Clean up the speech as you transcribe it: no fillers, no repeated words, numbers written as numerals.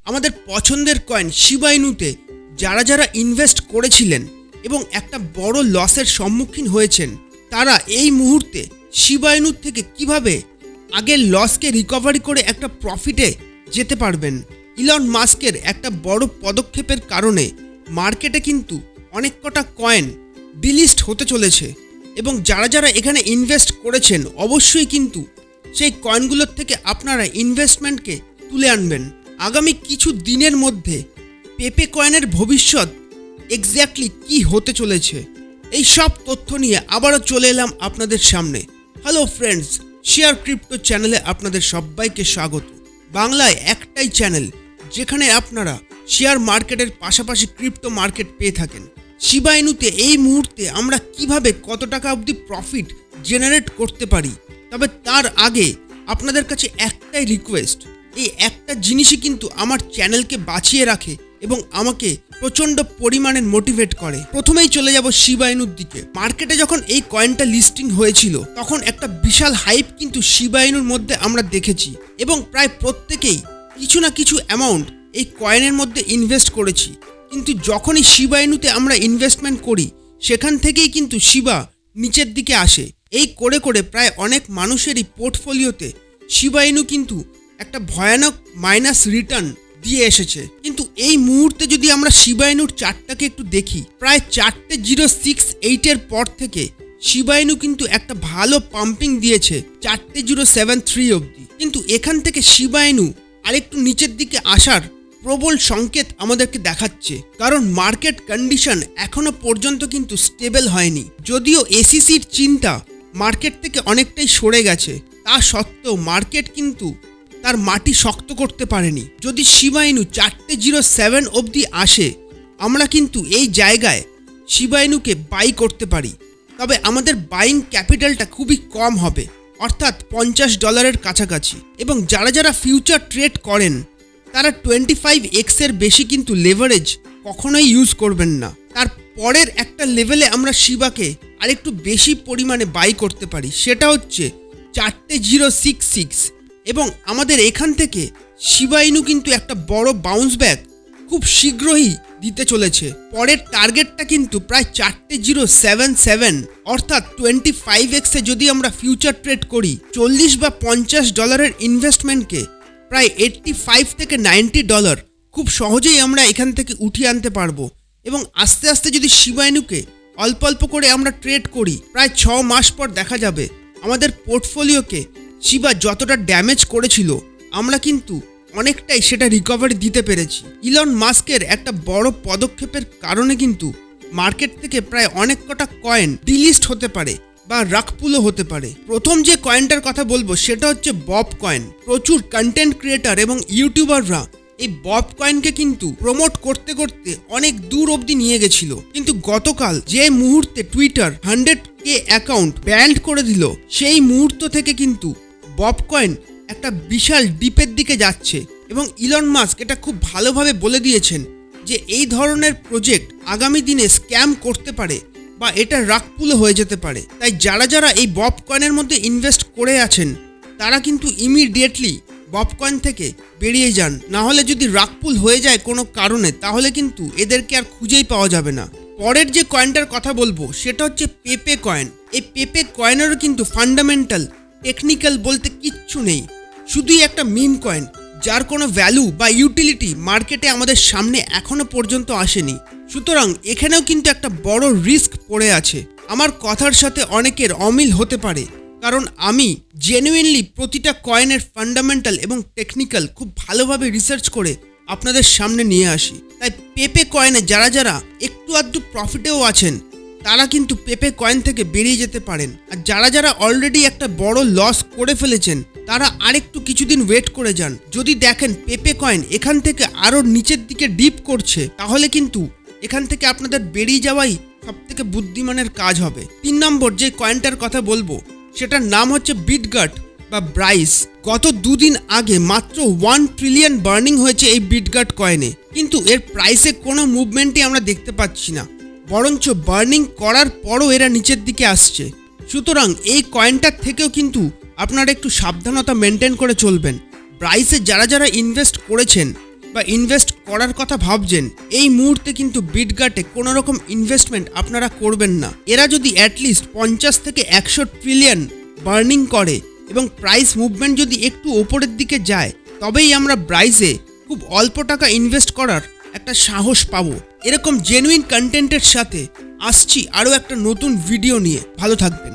আমাদের পছন্দের কয়েন শিবা ইনুতে যারা যারা ইনভেস্ট করেছিলেন এবং একটা বড় লসের সম্মুখীন হয়েছেন, তারা এই মুহূর্তে শিবা ইনু থেকে কিভাবে আগের লসকে রিকভারি করে একটা প্রফিটে যেতে পারবেন। ইলন মাস্কের একটা বড় পদক্ষেপের কারণে মার্কেটে কিন্তু অনেক কটা কয়েন ডিলিস্ট হতে চলেছে এবং যারা যারা এখানে ইনভেস্ট করেছেন অবশ্যই কিন্তু সেই কয়েনগুলোর থেকে আপনারা ইনভেস্টমেন্টকে তুলে আনবেন। আগামী কিছু দিনের মধ্যে পেপে কয়েনের ভবিষ্যৎ এক্স্যাক্টলি কি হতে চলেছে, এই সব তথ্য নিয়ে আবারও চলে এলাম আপনাদের সামনে। হ্যালো ফ্রেন্ডস, শেয়ার ক্রিপ্টো চ্যানেলে আপনাদের সবাইকে স্বাগত। বাংলায় একটাই চ্যানেল যেখানে আপনারা শেয়ার মার্কেটের পাশাপাশি ক্রিপ্টো মার্কেট পেয়ে থাকেন। শিবা ইনুতে এই মুহূর্তে আমরা কিভাবে কত টাকা অবধি প্রফিট জেনারেট করতে পারি, তবে তার আগে আপনাদের কাছে একটাই রিকোয়েস্ট, এই একটা জিনিসই কিন্তু আমার চ্যানেলকে বাঁচিয়ে রাখে এবং আমাকে প্রচণ্ড পরিমাণে মোটিভেট করে। প্রথমেই চলে যাব শিবা ইনুর দিকে। মার্কেটে যখন এই কয়েনটা লিস্টিং হয়েছিল তখন একটা বিশাল হাইপ কিন্তু শিবা ইনুর মধ্যে আমরা দেখেছি এবং প্রায় প্রত্যেকেই কিছু না কিছু অ্যামাউন্ট এই কয়েনের মধ্যে ইনভেস্ট করেছি। কিন্তু যখনই শিবা ইনুতে আমরা ইনভেস্টমেন্ট করি সেখান থেকেই কিন্তু শিবা নিচের দিকে আসে। এই করে করে প্রায় অনেক মানুষেরই পোর্টফোলিওতে শিবা ইনু কিন্তু একটা ভয়ানক মাইনাস রিটার্ন দিয়ে এসেছে। কিন্তু এই মুহূর্তে যদি আমরা শিবা ইনুর চার্টটাকে একটু দেখি, প্রায় 4.068 পর থেকে শিবা ইনু কিন্তু একটা ভালো পাম্পিং দিয়েছে 4.073 অবধি। কিন্তু এখান থেকে শিবা ইনু আরেকটু নিচের দিকে আসার প্রবল সংকেত আমাদেরকে দেখাচ্ছে, কারণ মার্কেট কন্ডিশন এখনো পর্যন্ত কিন্তু স্টেবল হয়নি। যদিও এসিসির চিন্তা মার্কেট থেকে অনেকটাই সরে গেছে, তা সত্ত্বেও মার্কেট কিন্তু তার মাটি শক্ত করতে পারেনি। যদি শিবা ইনু 4.07 অবধি আসে, আমরা কিন্তু এই জায়গায় শিবা ইনুকে বাই করতে পারি। তবে আমাদের বাইং ক্যাপিটালটা খুবই কম হবে, অর্থাৎ $50 কাছাকাছি। এবং যারা যারা ফিউচার ট্রেড করেন তারা 25x এর বেশি কিন্তু লেভারেজ কখনোই ইউজ করবেন না। তার পরের একটা লেভেলে আমরা শিবাকে আরেকটু বেশি পরিমাণে বাই করতে পারি, সেটা হচ্ছে 4.066। এবং আমাদের এখান থেকে শিবা ইনু কিন্তু একটা বড় বাউন্স ব্যাক খুব শীঘ্রই দিতে চলেছে। পরের টার্গেটটা কিন্তু প্রায় 4.077, অর্থাৎ 25x এ যদি আমরা ফিউচার ট্রেড করি, $40 বা $50 ইনভেস্টমেন্টকে প্রায় $85 থেকে $90 খুব সহজেই আমরা এখান থেকে উঠিয়ে আনতে পারবো। এবং আস্তে আস্তে যদি শিবা ইনুকে অল্প অল্প করে আমরা ট্রেড করি, প্রায় 6 মাস পর দেখা যাবে আমাদের পোর্টফোলিওকে শিবা যতটা ড্যামেজ করেছিল আমরা কিন্তু অনেকটাই সেটা রিকভারি দিতে পেরেছি। ইলন মাস্কের একটা বড় পদক্ষেপের কারণে কিন্তু মার্কেট থেকে প্রায় অনেক কটা কয়েন ডিলিস্ট হতে পারে বা রাখপুলও হতে পারে। প্রথম যে কয়েনটার কথা বলবো সেটা হচ্ছে বব কয়েন। প্রচুর কন্টেন্ট ক্রিয়েটার এবং ইউটিউবাররা এই বব কয়েনকে কিন্তু প্রমোট করতে করতে অনেক দূর অবধি নিয়ে গেছিল। কিন্তু গতকাল যে মুহূর্তে টুইটার 100K অ্যাকাউন্ট ব্যান্ড করে দিল, সেই মুহূর্ত থেকে কিন্তু বব কয়েন একটা বিশাল ডিপের দিকে যাচ্ছে। এবং ইলন মাস্ক এটা খুব ভালোভাবে বলে দিয়েছেন যে এই ধরনের প্রজেক্ট আগামী দিনে স্ক্যাম করতে পারে বা এটা রাখপুলও হয়ে যেতে পারে। তাই যারা যারা এই বব কয়েনের মধ্যে ইনভেস্ট করে আছেন তারা কিন্তু ইমিডিয়েটলি বব কয়েন থেকে বেরিয়ে যান, না হলে যদি রাখপুল হয়ে যায় কোনো কারণে তাহলে কিন্তু এদেরকে আর খুঁজেই পাওয়া যাবে না। পরের যে কয়েনটার কথা বলবো সেটা হচ্ছে পেপে কয়েন। এই পেপে কয়েনেরও কিন্তু ফান্ডামেন্টাল টেকনিক্যাল বলতে কিচ্ছু নেই, শুধুই একটা মিম কয়েন যার কোনো ভ্যালু বা ইউটিলিটি মার্কেটে আমাদের সামনে এখনো পর্যন্ত আসেনি। সুতরাং এখানেও কিন্তু একটা বড় রিস্ক পড়ে আছে। আমার কথার সাথে অনেকের অমিল হতে পারে, কারণ আমি জেনুইনলি প্রতিটা কয়েনের ফান্ডামেন্টাল এবং টেকনিক্যাল খুব ভালোভাবে রিসার্চ করে আপনাদের সামনে নিয়ে আসি। তাই পেপে কয়েনে যারা যারা একটু আধটু প্রফিটেও আছেন তারা কিন্তু পেপে কয়েন থেকে বেরিয়ে যেতে পারেন। আর যারা যারা অলরেডি একটা বড় লস করে ফেলেছেন তারা আরেকটু কিছুদিন ওয়েট করে যান। যদি দেখেন পেপে কয়েন এখান থেকে আরও নিচের দিকে ডিপ করছে, তাহলে কিন্তু এখান থেকে আপনাদের বেরিয়ে যাওয়াই সব থেকে বুদ্ধিমানের কাজ হবে। 3 নম্বর যে কয়েনটার কথা বলবো সেটার নাম হচ্ছে বিটগাট বা ব্রাইস। গত 2 দিন আগে মাত্র 1 ট্রিলিয়ন বার্নিং হয়েছে এই বিটগাট কয়েনে, কিন্তু এর প্রাইসে কোনো মুভমেন্টই আমরা দেখতে পাচ্ছি না, বরঞ্চ বার্নিং করার পরও এরা নিচের দিকে আসছে। সুতরাং এই কয়েনটার থেকেও কিন্তু আপনারা একটু সাবধানতা মেনটেন করে চলবেন। ব্রাইসে যারা যারা ইনভেস্ট করেছেন বা ইনভেস্ট করার কথা ভাবছেন, এই মুহূর্তে কিন্তু বিটগাটে কোনো রকম ইনভেস্টমেন্ট আপনারা করবেন না। এরা যদি অ্যাটলিস্ট 50 থেকে 100 ট্রিলিয়ন বার্নিং করে এবং প্রাইস মুভমেন্ট যদি একটু ওপরের দিকে যায়, তবেই আমরা ব্রাইসে খুব অল্প টাকা ইনভেস্ট করার একটা সাহস পাবো। এরকম জেনুইন কন্টেন্টের সাথে আসছি আরও একটা নতুন ভিডিও নিয়ে। ভালো থাকবেন।